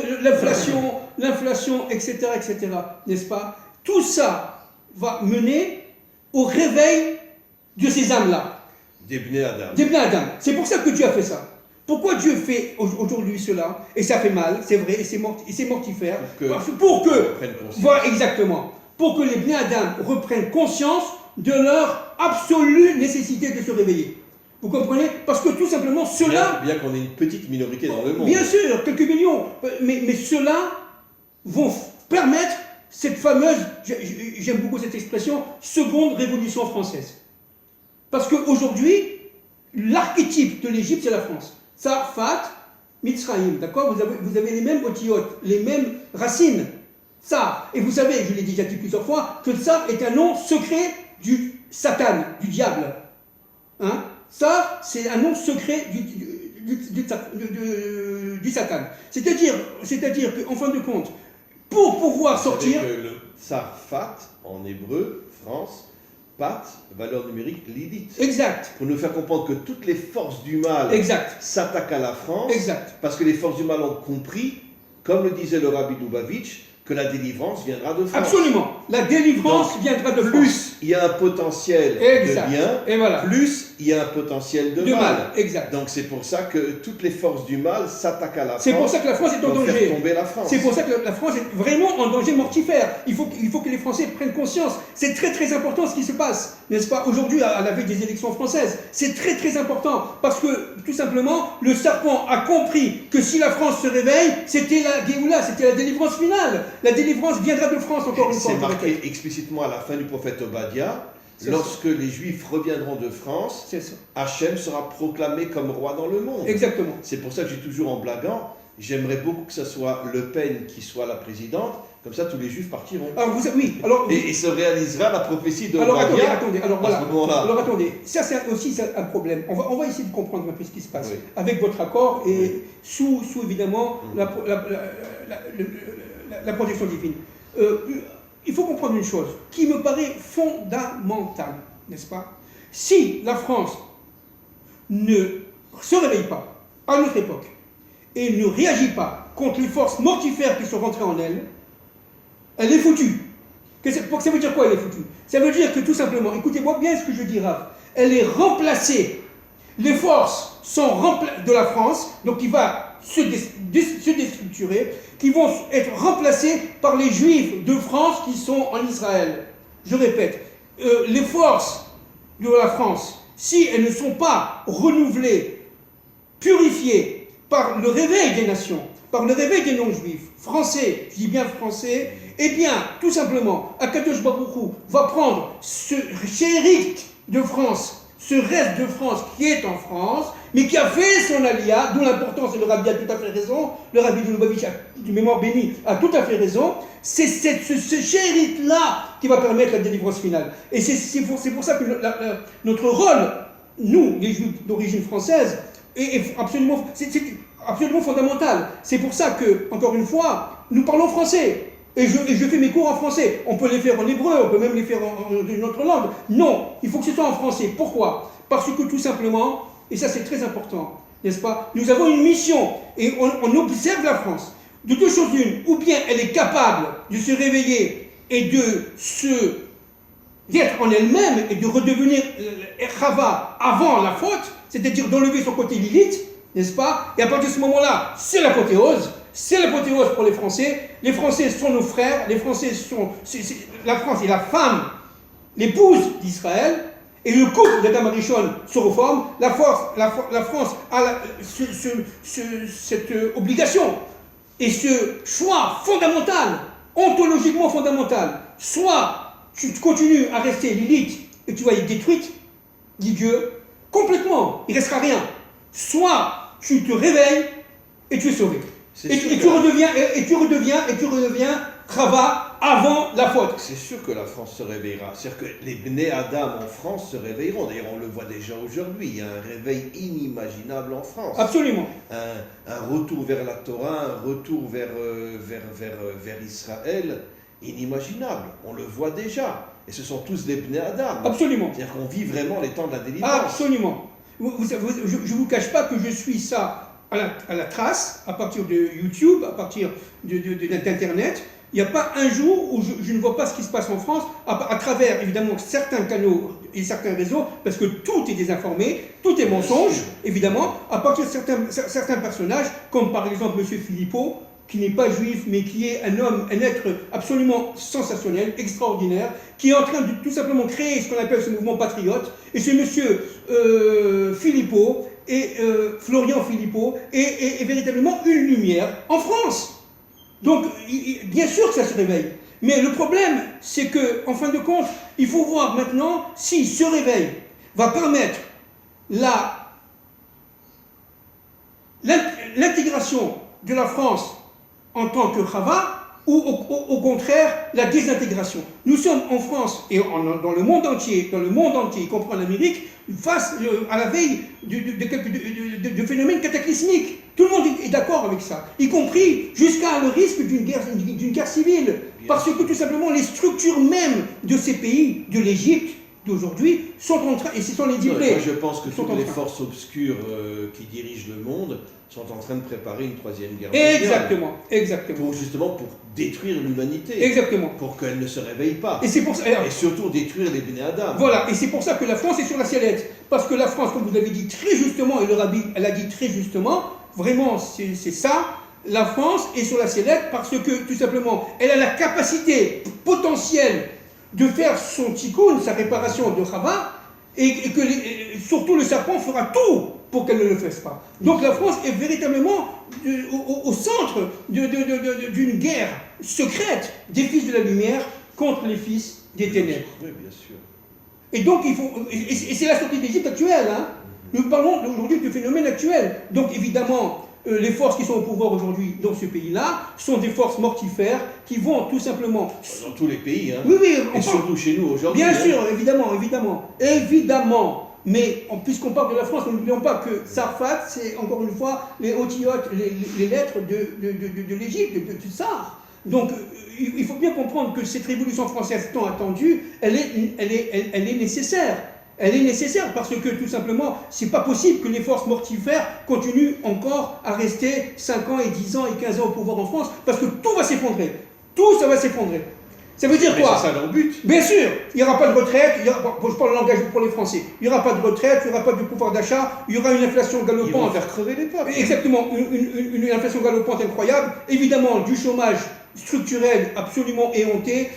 [SPEAKER 2] l'inflation, etc., n'est-ce pas? Tout ça va mener au réveil de ces âmes-là.
[SPEAKER 1] Des Bnei Adam.
[SPEAKER 2] Des Bnei Adam. C'est pour ça que Dieu a fait ça. Pourquoi Dieu fait aujourd'hui cela? Et ça fait mal, c'est vrai, et c'est mortifère. Pour que voilà, exactement. Pour que les Bnei Adam reprennent conscience de leur absolue nécessité de se réveiller. Vous comprenez? Parce que tout simplement, cela...
[SPEAKER 1] Bien qu'on ait une petite minorité dans le monde.
[SPEAKER 2] Bien sûr, quelques millions. Mais cela vont permettre cette fameuse, j'aime beaucoup cette expression, seconde révolution française. Parce qu'aujourd'hui, l'archétype de l'Égypte, c'est la France. Tsar, Fat, Mitzrayim, d'accord, vous avez les mêmes otiotes, les mêmes racines. Tsar. Et vous savez, je l'ai déjà dit plusieurs fois, que Tsar est un nom secret du Satan, du diable. Hein? Tsar, c'est un nom secret du Satan. C'est-à-dire qu'en fin de compte, pour pouvoir sortir...
[SPEAKER 1] Que le Tsar Fat, en hébreu, France, Pat, valeur numérique, Lilith.
[SPEAKER 2] Exact.
[SPEAKER 1] Pour nous faire comprendre que toutes les forces du mal s'attaquent à la France.
[SPEAKER 2] Exact.
[SPEAKER 1] Parce que les forces du mal ont compris, comme le disait le Rabbi Lubavitch, que la délivrance viendra de France.
[SPEAKER 2] Absolument. La délivrance viendra de France.
[SPEAKER 1] Plus il y a un potentiel de bien,
[SPEAKER 2] et voilà.
[SPEAKER 1] Plus il y a un potentiel de mal.
[SPEAKER 2] Exact.
[SPEAKER 1] Donc c'est pour ça que toutes les forces du mal s'attaquent à la France.
[SPEAKER 2] C'est pour ça que la France est en danger.
[SPEAKER 1] Faire tomber la France.
[SPEAKER 2] C'est pour ça que la France est vraiment en danger mortifère. Il faut que les Français prennent conscience. C'est très très important ce qui se passe, n'est-ce pas, aujourd'hui à la veille des élections françaises. C'est très très important parce que tout simplement le serpent a compris que si la France se réveille, c'était la Géoula, c'était la délivrance finale. La délivrance viendra de France encore une fois.
[SPEAKER 1] C'est marqué explicitement à la fin du prophète Obadiah. Lorsque les Juifs reviendront de France, Hachem sera proclamé comme roi dans le monde.
[SPEAKER 2] Exactement.
[SPEAKER 1] C'est pour ça que j'ai toujours en blaguant, j'aimerais beaucoup que ce soit Le Pen qui soit la présidente, comme ça tous les Juifs partiront. Et se réalisera la prophétie de Obadiah.
[SPEAKER 2] Alors attendez, ça c'est aussi un problème. On va essayer de comprendre un peu ce qui se passe avec votre accord et sous évidemment la protection divine. Il faut comprendre une chose qui me paraît fondamentale, n'est-ce pas? Si la France ne se réveille pas à notre époque et ne réagit pas contre les forces mortifères qui sont rentrées en elle, elle est foutue. Ça veut dire quoi, elle est foutue? Ça veut dire que tout simplement, écoutez-moi bien ce que je dis, Rav, elle est remplacée. Les forces de la France, donc qui va se déstructurer, qui vont être remplacés par les Juifs de France qui sont en Israël. Je répète, les forces de la France, si elles ne sont pas renouvelées, purifiées par le réveil des nations, par le réveil des non-juifs, français, je dis bien français, eh bien, tout simplement, Akadosh Baruch Hu va prendre ce shérif de France, ce reste de France qui est en France, mais qui a fait son alia, d'où l'importance, et le Rabbi a tout à fait raison, le Rabbi de Lubavitch, du mémoire béni, a tout à fait raison, c'est ce shérif-là qui va permettre la délivrance finale. Et c'est pour ça que notre rôle, nous, les Juifs d'origine française, est absolument fondamental. C'est pour ça que, encore une fois, nous parlons français. Et je fais mes cours en français. On peut les faire en hébreu, on peut même les faire dans une autre langue. Non, il faut que ce soit en français. Pourquoi? Parce que tout simplement, et ça c'est très important, n'est-ce pas? Nous avons une mission et on observe la France. De deux choses l'une, ou bien elle est capable de se réveiller et d'être en elle-même et de redevenir Chava avant la faute, c'est-à-dire d'enlever son côté Lilith, n'est-ce pas? Et à partir de ce moment-là, c'est l'apothéose. C'est l'apothéose pour les Français. Les Français sont nos frères. Les Français sont... la France est la femme, l'épouse d'Israël. Et le couple d'Adam Arishon se reforme. La France a cette obligation et ce choix fondamental, ontologiquement fondamental. Soit tu continues à rester Lilith et tu vas être détruite, dit Dieu, complètement, il ne restera rien. Soit tu te réveilles et tu es sauvé. Et tu redeviens Chava avant la faute.
[SPEAKER 1] C'est sûr que la France se réveillera. C'est-à-dire que les Bnei Adam en France se réveilleront. D'ailleurs, on le voit déjà aujourd'hui. Il y a un réveil inimaginable en France.
[SPEAKER 2] Absolument.
[SPEAKER 1] Un retour vers la Torah, un retour vers Israël inimaginable. On le voit déjà. Et ce sont tous des Bnei Adam.
[SPEAKER 2] Absolument.
[SPEAKER 1] C'est-à-dire qu'on vit vraiment les temps de la délivrance.
[SPEAKER 2] Absolument. Je ne vous cache pas que je suis ça à la trace, à partir de YouTube, à partir d'Internet. Il n'y a pas un jour où je ne vois pas ce qui se passe en France, à travers évidemment certains canaux et certains réseaux, parce que tout est désinformé, tout est mensonge, évidemment, à partir de certains personnages, comme par exemple M. Philippot, qui n'est pas juif, mais qui est un homme, un être absolument sensationnel, extraordinaire, qui est en train de tout simplement créer ce qu'on appelle ce mouvement patriote. Et ce monsieur Philippot, Florian Philippot, est véritablement une lumière en France. Donc, bien sûr que ça se réveille. Mais le problème, c'est qu'en fin de compte, il faut voir maintenant si ce réveil va permettre l'intégration de la France en tant que Chava, ou au contraire la désintégration. Nous sommes en France et dans le monde entier, y compris en Amérique, face à la veille de phénomènes cataclysmiques. Tout le monde est d'accord avec ça, y compris jusqu'à le risque d'une guerre civile. Parce que tout simplement les structures mêmes de ces pays, de l'Égypte d'aujourd'hui, sont en train, et ce sont les diplômés.
[SPEAKER 1] Moi je pense que toutes les forces obscures qui dirigent le monde sont en train de préparer une troisième guerre mondiale.
[SPEAKER 2] Exactement.
[SPEAKER 1] Pour détruire l'humanité.
[SPEAKER 2] Exactement.
[SPEAKER 1] Pour qu'elle ne se réveille pas.
[SPEAKER 2] Et c'est pour ça.
[SPEAKER 1] Et surtout détruire les Bnei Adam.
[SPEAKER 2] Voilà, et c'est pour ça que la France est sur la sellette. Parce que la France, comme vous l'avez dit très justement, et le rabbi, elle a dit très justement, vraiment c'est ça, la France est sur la sellette parce que tout simplement, elle a la capacité potentielle de faire son tikkun, sa réparation de Chava, et que surtout le serpent fera tout pour qu'elle ne le fasse pas. Donc la France est véritablement au centre d'une guerre secrète des fils de la lumière contre les fils des ténèbres.
[SPEAKER 1] Oui, bien sûr.
[SPEAKER 2] Et donc il faut, et c'est la sortie d'Égypte actuelle, hein. Nous parlons aujourd'hui du phénomène actuel. Donc évidemment, les forces qui sont au pouvoir aujourd'hui dans ce pays-là sont des forces mortifères qui vont tout simplement...
[SPEAKER 1] Dans tous les pays, hein.
[SPEAKER 2] Oui,
[SPEAKER 1] et surtout chez nous aujourd'hui.
[SPEAKER 2] Bien sûr, évidemment. Mais puisqu'on parle de la France, n'oublions pas que Sarfat, c'est encore une fois les otiotes, les lettres de l'Égypte, du Tsar. Donc il faut bien comprendre que cette révolution française tant attendue, elle est nécessaire. Elle est nécessaire parce que tout simplement, c'est pas possible que les forces mortifères continuent encore à rester 5 ans et 10 ans et 15 ans au pouvoir en France, parce que tout va s'effondrer. Tout ça va s'effondrer. Ça veut dire quoi?
[SPEAKER 1] C'est ça leur but.
[SPEAKER 2] Bien sûr, il n'y aura pas de retraite, je parle le langage pour les Français, il n'y aura pas de retraite, il n'y aura pas de pouvoir d'achat, il y aura une inflation galopante.
[SPEAKER 1] Ils vont faire crever les peuples.
[SPEAKER 2] Exactement, une inflation galopante incroyable, évidemment du chômage structurel absolument éhonté,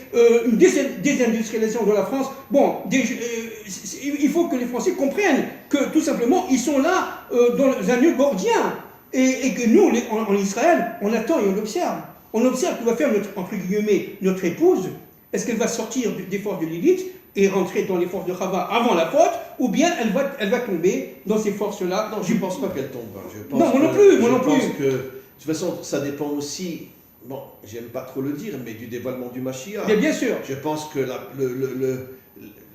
[SPEAKER 2] une désindustrialisation de la France. Bon, il faut que les Français comprennent que tout simplement, ils sont là dans un nœud gordien. Et que nous, en Israël, on attend et on observe. On observe que va faire entre guillemets, notre épouse. Est-ce qu'elle va sortir des forces de Lilith et rentrer dans les forces de Chava avant la faute, ou bien elle va tomber dans ces forces-là?
[SPEAKER 1] Non, je ne pense pas qu'elle tombera.
[SPEAKER 2] Moi non plus.
[SPEAKER 1] Je pense que, de toute façon, ça dépend aussi, bon, j'aime pas trop le dire, mais du dévoilement du Mashiach.
[SPEAKER 2] Bien sûr.
[SPEAKER 1] Je pense que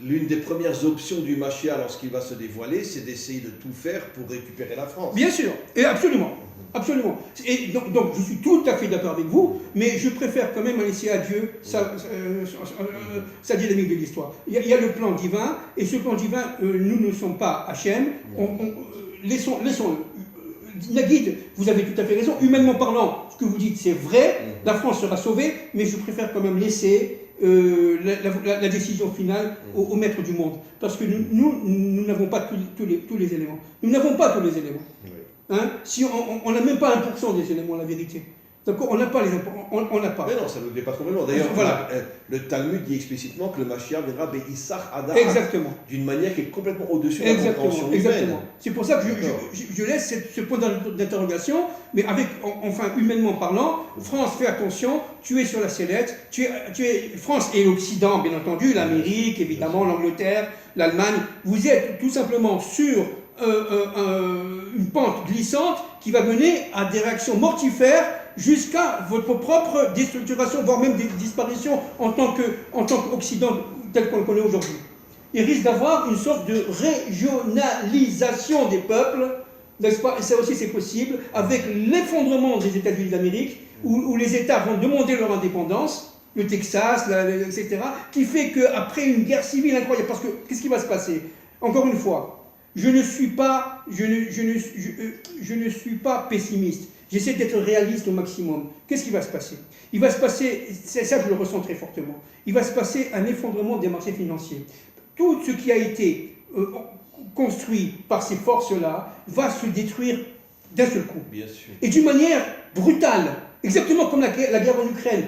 [SPEAKER 1] l'une des premières options du Mashiach lorsqu'il va se dévoiler, c'est d'essayer de tout faire pour récupérer la France.
[SPEAKER 2] Bien sûr, et absolument. Absolument. Et donc je suis tout à fait d'accord avec vous, mais je préfère quand même laisser à Dieu sa dynamique de l'histoire. Il y a le plan divin, et ce plan divin, nous ne sommes pas Hachem. Laissons-le. Naguid, vous avez tout à fait raison. Humainement parlant, ce que vous dites, c'est vrai. La France sera sauvée, mais je préfère quand même laisser la décision finale au maître du monde. Parce que nous n'avons pas tous les éléments. Nous n'avons pas tous les éléments. Hein? Si on n'a même pas 1% des éléments, la vérité. D'accord, on n'a pas les on n'a pas.
[SPEAKER 1] Mais non, ça ne nous dépasse complètement. D'ailleurs,
[SPEAKER 2] voilà.
[SPEAKER 1] Le Talmud dit explicitement que le Mashiach viendra Be'issach Adam.
[SPEAKER 2] Exactement.
[SPEAKER 1] D'une manière qui est complètement au-dessus de la compréhension humaine.
[SPEAKER 2] Exactement. C'est pour ça que je laisse ce point d'interrogation, mais avec, enfin, humainement parlant, France, fais attention, tu es sur la sellette, France et l'Occident, bien entendu, l'Amérique, évidemment, l'Angleterre, l'Allemagne, vous êtes tout simplement sur une pente glissante qui va mener à des réactions mortifères jusqu'à votre propre déstructuration, voire même des disparitions en tant qu'Occident tel qu'on le connaît aujourd'hui. Il risque d'avoir une sorte de régionalisation des peuples, n'est-ce pas? Et ça aussi c'est possible, avec l'effondrement des États-Unis d'Amérique, où les États vont demander leur indépendance, le Texas, etc., qui fait qu'après une guerre civile incroyable, parce que qu'est-ce qui va se passer? Encore une fois, je ne suis pas pessimiste. J'essaie d'être réaliste au maximum. Qu'est-ce qui va se passer? Il va se passer, c'est ça que je le ressens très fortement, il va se passer un effondrement des marchés financiers. Tout ce qui a été construit par ces forces-là va se détruire d'un seul coup.
[SPEAKER 1] Bien sûr.
[SPEAKER 2] Et d'une manière brutale, exactement comme la guerre en Ukraine.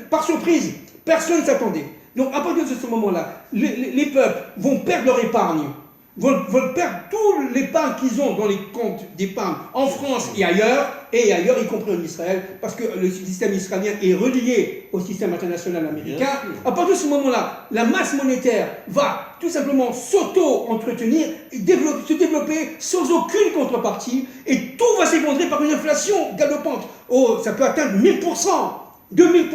[SPEAKER 2] Par surprise, personne ne s'attendait. Donc à partir de ce moment-là, les peuples vont perdre leur épargne, vont perdre toute l'épargne qu'ils ont dans les comptes d'épargne en France et ailleurs, y compris en Israël, parce que le système israélien est relié au système international américain. À partir de ce moment-là, la masse monétaire va tout simplement s'auto-entretenir, se développer sans aucune contrepartie, et tout va s'effondrer par une inflation galopante. Oh, ça peut atteindre 1000%. 2000%,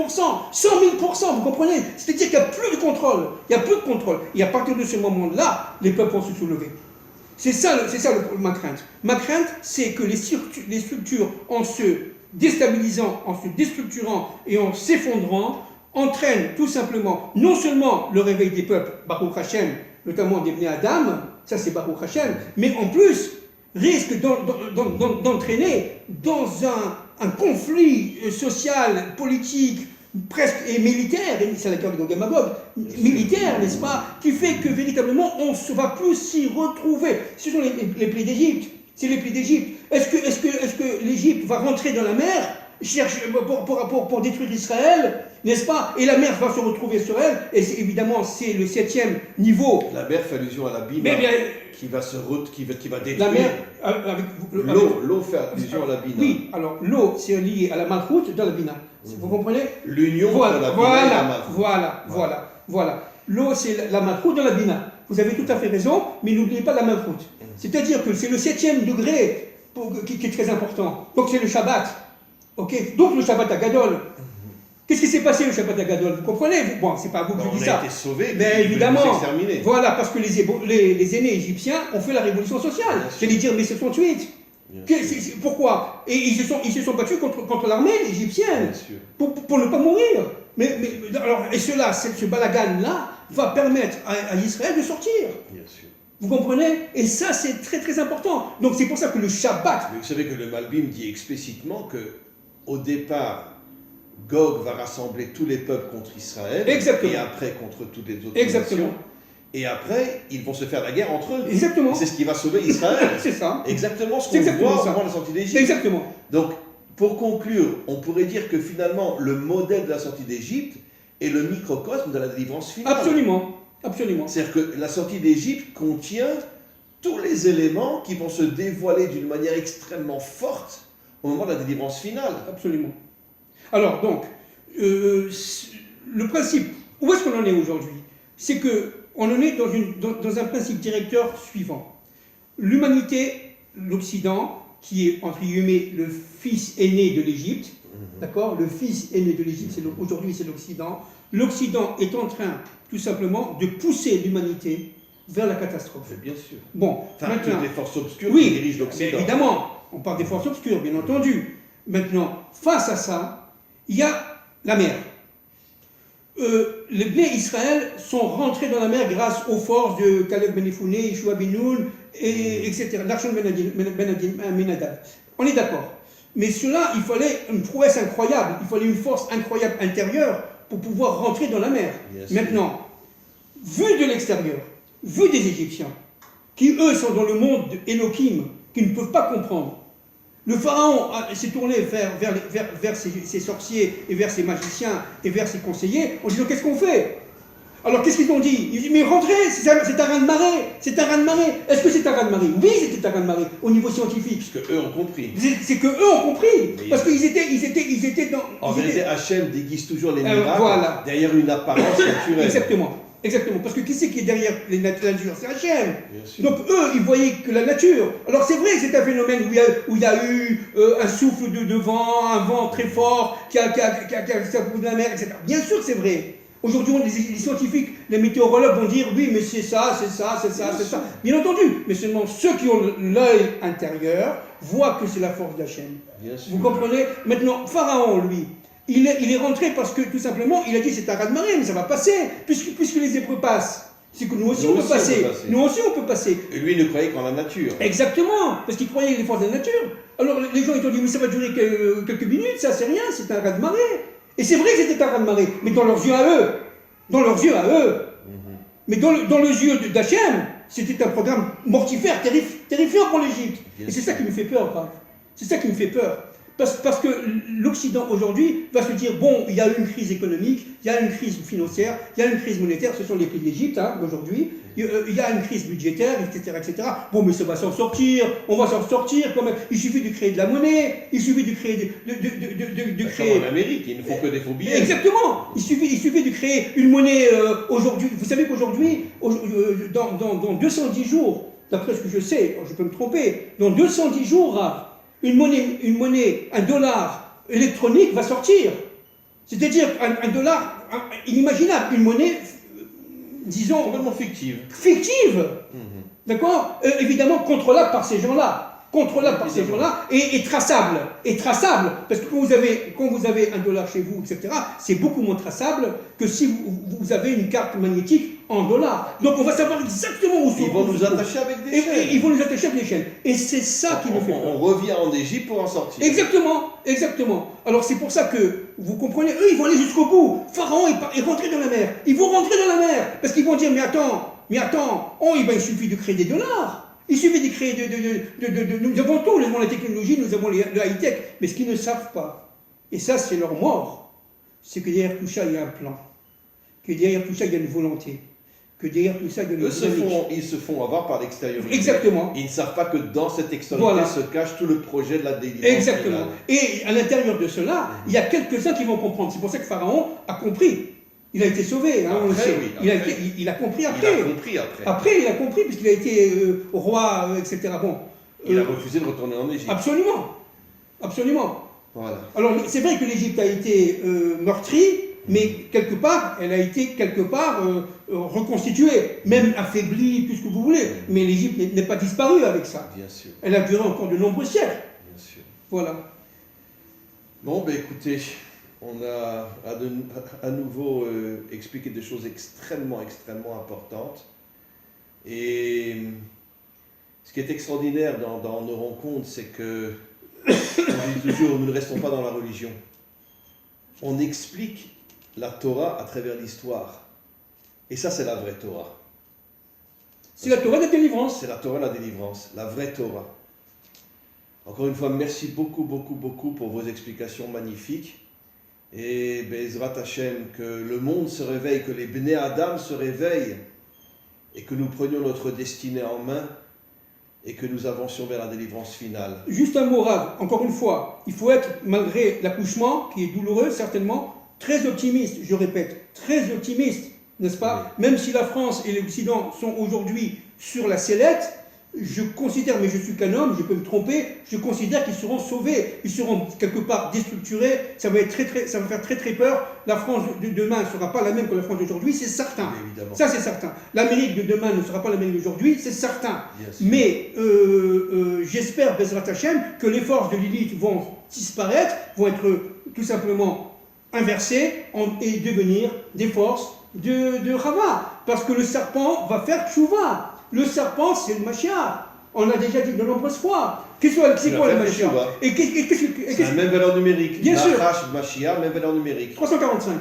[SPEAKER 2] 100 000%, vous comprenez? C'est-à-dire qu'il n'y a plus de contrôle. Il n'y a plus de contrôle. Et à partir de ce moment-là, les peuples vont se soulever. C'est ça ma crainte. Ma crainte, c'est que les structures, en se déstabilisant, en se déstructurant et en s'effondrant, entraînent tout simplement, non seulement le réveil des peuples, Baruch Hashem, notamment des Bnei Adam, ça c'est Baruch Hashem, mais en plus, risque d'entraîner dans un conflit social, politique, presque et militaire, et c'est la guerre de Gog et Magog, militaire, n'est-ce pas, qui fait que véritablement on ne va plus s'y retrouver. Ce sont les plaies d'Égypte. C'est les plaies d'Égypte. Est-ce que l'Égypte va rentrer dans la mer pour détruire Israël, n'est-ce pas? Et la mer va se retrouver sur elle, et évidemment c'est le 7e niveau.
[SPEAKER 1] La mer fait allusion à la Bina, qui va détruire.
[SPEAKER 2] La mer,
[SPEAKER 1] l'eau fait allusion à la Bina.
[SPEAKER 2] Oui, alors l'eau c'est lié à la Malchoute dans la Bina. Vous comprenez?
[SPEAKER 1] L'union entre la Bina et la Malchoute.
[SPEAKER 2] Voilà. L'eau c'est la Malchoute dans la Bina. Vous avez tout à fait raison, mais n'oubliez pas la Malchoute. C'est-à-dire que c'est le 7e degré qui est très important. Donc c'est le Shabbat. Ok, donc le Shabbat Agadol. Qu'est-ce qui s'est passé le Shabbat Agadol? Vous comprenez? Bon, c'est pas à vous que je dis ça.
[SPEAKER 1] On a été sauvés,
[SPEAKER 2] mais évidemment. Voilà, parce que les aînés égyptiens ont fait la révolution sociale. J'allais dire mai 68. Pourquoi? Et ils se sont battus contre l'armée égyptienne pour ne pas mourir. Alors, et ce balagan-là va permettre à Israël de sortir.
[SPEAKER 1] Bien sûr.
[SPEAKER 2] Vous comprenez? Et ça, c'est très très important. Donc c'est pour ça que le Shabbat...
[SPEAKER 1] Mais vous savez que le Malbim dit explicitement que au départ, Gog va rassembler tous les peuples contre Israël.
[SPEAKER 2] Exactement.
[SPEAKER 1] Et après contre toutes les autres
[SPEAKER 2] Exactement.
[SPEAKER 1] nations. Et après, ils vont se faire la guerre entre eux.
[SPEAKER 2] Exactement.
[SPEAKER 1] C'est ce qui va sauver Israël.
[SPEAKER 2] C'est ça.
[SPEAKER 1] Exactement ce qu'on voit au moment de la sortie d'Égypte.
[SPEAKER 2] Exactement.
[SPEAKER 1] Donc, pour conclure, on pourrait dire que finalement, le modèle de la sortie d'Égypte est le microcosme de la délivrance finale.
[SPEAKER 2] Absolument. Absolument.
[SPEAKER 1] C'est-à-dire que la sortie d'Égypte contient tous les éléments qui vont se dévoiler d'une manière extrêmement forte au moment de la délivrance finale.
[SPEAKER 2] Absolument. Alors, donc, le principe, où est-ce qu'on en est aujourd'hui? C'est qu'on en est dans un principe directeur suivant. L'humanité, l'Occident, qui est, entre guillemets, le fils aîné de l'Égypte, d'accord? Le fils aîné de l'Égypte, aujourd'hui, c'est l'Occident. L'Occident est en train, tout simplement, de pousser l'humanité vers la catastrophe.
[SPEAKER 1] Mais bien sûr.
[SPEAKER 2] Bon,
[SPEAKER 1] maintenant, des forces obscures qui dirigent l'Occident.
[SPEAKER 2] Évidemment, on parle des forces obscures, bien entendu. Maintenant, face à ça, il y a la mer. Les Bnei Israël sont rentrés dans la mer grâce aux forces de Caleb Ben Yefouné, Yeshua Ben Nun, etc. L'archon Ben Adad. On est d'accord. Mais cela, il fallait une prouesse incroyable, il fallait une force incroyable intérieure pour pouvoir rentrer dans la mer. Maintenant, vu de l'extérieur, vu des Égyptiens, qui eux sont dans le monde d'Elohim, qui ne peuvent pas comprendre, le pharaon s'est tourné vers ses sorciers et vers ses magiciens et vers ses conseillers en disant qu'est-ce qu'on fait? Alors qu'est-ce qu'ils ont dit? Ils ont dit mais rentrez, c'est un raz de marée, c'est un raz de marée. Est-ce que c'est un raz de marée? Oui, c'était un raz de marée au niveau scientifique.
[SPEAKER 1] Parce qu'eux ont compris.
[SPEAKER 2] C'est que eux ont compris. Parce qu'ils étaient dans.
[SPEAKER 1] En vérité, Hachem déguise toujours les miracles derrière une apparence naturelle.
[SPEAKER 2] Exactement. Exactement, parce que qui c'est qui est derrière la nature? C'est Hachem. Donc eux, ils voyaient que la nature. Alors c'est vrai que c'est un phénomène où il y a eu un souffle de vent, un vent très fort qui a de la mer, etc. Bien sûr que c'est vrai. Aujourd'hui, les scientifiques, les météorologues vont dire oui, mais c'est ça. Bien entendu, mais seulement ceux qui ont l'œil intérieur voient que c'est la force d'Hachem. Vous comprenez? Maintenant, Pharaon, lui, il est rentré parce que tout simplement, il a dit c'est un raz de marée, mais ça va passer, puisque les Hébreux passent. C'est que nous aussi on peut passer. Nous aussi on peut passer.
[SPEAKER 1] Et lui, il ne croyait qu'en la nature.
[SPEAKER 2] Exactement, parce qu'il croyait les forces de la nature. Alors les gens ils ont dit, mais ça va durer quelques minutes, ça c'est rien, c'est un raz-de-marée. Et c'est vrai que c'était un raz-de-marée, mais dans leurs yeux à eux. Dans leurs yeux à eux. Mais dans les yeux d'Hachem, c'était un programme mortifère, terrifiant pour l'Égypte. Et c'est ça qui me fait peur, Rav. C'est ça qui me fait peur. Parce que l'Occident aujourd'hui va se dire, bon, il y a une crise économique, il y a une crise financière, il y a une crise monétaire, ce sont les pays d'Égypte aujourd'hui, il y a une crise budgétaire, etc., etc. Bon, mais ça va s'en sortir, on va s'en sortir quand même. Il suffit de créer de la monnaie, il suffit de créer...
[SPEAKER 1] Comme en Amérique, il ne faut que des faux billets.
[SPEAKER 2] Exactement. Il suffit de créer une monnaie aujourd'hui. Vous savez qu'aujourd'hui, dans 210 jours, d'après ce que je sais, je peux me tromper, dans 210 jours, une monnaie, un dollar électronique va sortir. C'est-à-dire un dollar inimaginable, une monnaie, disons...
[SPEAKER 1] Complètement fictive.
[SPEAKER 2] Fictive. D'accord. Évidemment, contrôlable par ces gens-là. Contrôlable par ces gens-là et traçable. Et traçable. Parce que quand vous avez un dollar chez vous, etc., c'est beaucoup moins traçable que si vous avez une carte magnétique en dollars. Donc on va savoir exactement où sont.
[SPEAKER 1] Ils vont nous attacher avec des chaînes.
[SPEAKER 2] Ils vont nous attacher avec des chaînes. Et c'est ça qui nous fait peur.
[SPEAKER 1] On revient en Égypte pour en sortir.
[SPEAKER 2] Exactement, exactement. Alors c'est pour ça que, vous comprenez, eux ils vont aller jusqu'au bout. Pharaon est rentré dans la mer. Ils vont rentrer dans la mer. Parce qu'ils vont dire, mais attends, il suffit de créer des dollars. Il suffit de créer nous avons tout, nous avons la technologie, nous avons le high-tech. Mais ce qu'ils ne savent pas, et ça c'est leur mort, c'est que derrière tout ça il y a un plan. Que derrière tout ça il y a une volonté. Que derrière tout ça il y a une dynamique.
[SPEAKER 1] Ils se font avoir par l'extériorité.
[SPEAKER 2] Exactement.
[SPEAKER 1] Ils ne savent pas que dans cette extériorité se cache tout le projet de la délivrance.
[SPEAKER 2] Exactement. Et à l'intérieur de cela, il y a quelques-uns qui vont comprendre. C'est pour ça que Pharaon a compris. Il a été sauvé, hein, il a compris après.
[SPEAKER 1] Il a compris après.
[SPEAKER 2] Après, il a compris, puisqu'il a été roi, etc. Bon,
[SPEAKER 1] il a refusé de retourner en Égypte.
[SPEAKER 2] Absolument. Absolument.
[SPEAKER 1] Voilà.
[SPEAKER 2] Alors, c'est vrai que l'Égypte a été meurtrie, mais quelque part, elle a été reconstituée, même affaiblie, tout ce que vous voulez. Mais l'Égypte n'est pas disparue avec ça.
[SPEAKER 1] Bien sûr.
[SPEAKER 2] Elle a duré encore de nombreux siècles.
[SPEAKER 1] Bien sûr.
[SPEAKER 2] Voilà.
[SPEAKER 1] Bon, ben écoutez, on a à nouveau expliqué des choses extrêmement importantes. Et ce qui est extraordinaire dans nos rencontres, c'est que, on dit toujours, nous ne restons pas dans la religion. On explique la Torah à travers l'histoire. Et ça, c'est la vraie Torah.
[SPEAKER 2] C'est la Torah de la délivrance.
[SPEAKER 1] C'est la Torah de la délivrance, la vraie Torah. Encore une fois, merci beaucoup pour vos explications magnifiques. Et Bezrat Hashem, que le monde se réveille, que les Bnei Adam se réveillent, et que nous prenions notre destinée en main, et que nous avancions vers la délivrance finale.
[SPEAKER 2] Juste un mot, Rav, encore une fois, il faut être, malgré l'accouchement, qui est douloureux certainement, très optimiste, je répète, très optimiste, n'est-ce pas? Oui. Même si la France et l'Occident sont aujourd'hui sur la sellette, je considère, mais je suis qu'un homme, je peux me tromper, je considère qu'ils seront sauvés, ils seront quelque part déstructurés, ça va faire très peur. La France de demain ne sera pas la même que la France d'aujourd'hui, c'est certain.
[SPEAKER 1] Évidemment.
[SPEAKER 2] Ça c'est certain. L'Amérique de demain ne sera pas l'Amérique d'aujourd'hui, c'est certain. Mais j'espère, Bezrat Hashem, que les forces de Lilith vont disparaître, vont être tout simplement inversées et devenir des forces de Rava. Parce que le serpent va faire tchouva. Le serpent, c'est le Mashiach. On l'a déjà dit de nombreuses fois. C'est quoi le Mashiach?
[SPEAKER 1] C'est la même valeur numérique.
[SPEAKER 2] Bien sûr.
[SPEAKER 1] Mashiach, même valeur numérique.
[SPEAKER 2] 345.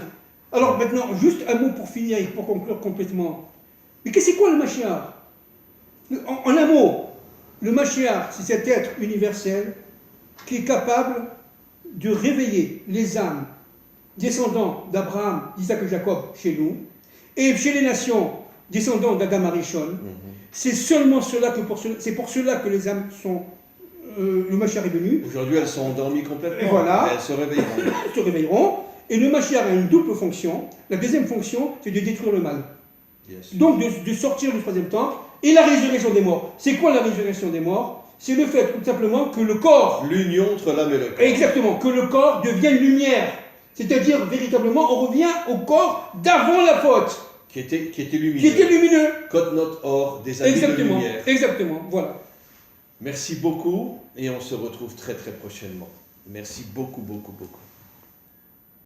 [SPEAKER 2] Alors maintenant, juste un mot pour finir et pour conclure complètement. Mais c'est quoi le Mashiach? En un mot, le Mashiach, c'est cet être universel qui est capable de réveiller les âmes descendants d'Abraham, d'Isaac et Jacob chez nous, et chez les nations descendants d'Adam Arishon. C'est seulement c'est pour cela que les âmes sont... le Mashiach est venu.
[SPEAKER 1] Aujourd'hui, elles sont endormies complètement.
[SPEAKER 2] Et voilà.
[SPEAKER 1] Elles se réveilleront.
[SPEAKER 2] Elles se réveilleront. Et le Mashiach a une double fonction. La deuxième fonction, c'est de détruire le mal. Donc de sortir du troisième temple. Et la résurrection des morts. C'est quoi la résurrection des morts? C'est le fait, tout simplement, que le corps...
[SPEAKER 1] L'union entre l'âme et le corps.
[SPEAKER 2] Exactement. Que le corps devienne lumière. C'est-à-dire, véritablement, on revient au corps d'avant la faute.
[SPEAKER 1] Qui était lumineux.
[SPEAKER 2] Qui était lumineux.
[SPEAKER 1] Code note or, des habits de lumière.
[SPEAKER 2] Exactement, voilà.
[SPEAKER 1] Merci beaucoup et on se retrouve très prochainement. Merci beaucoup.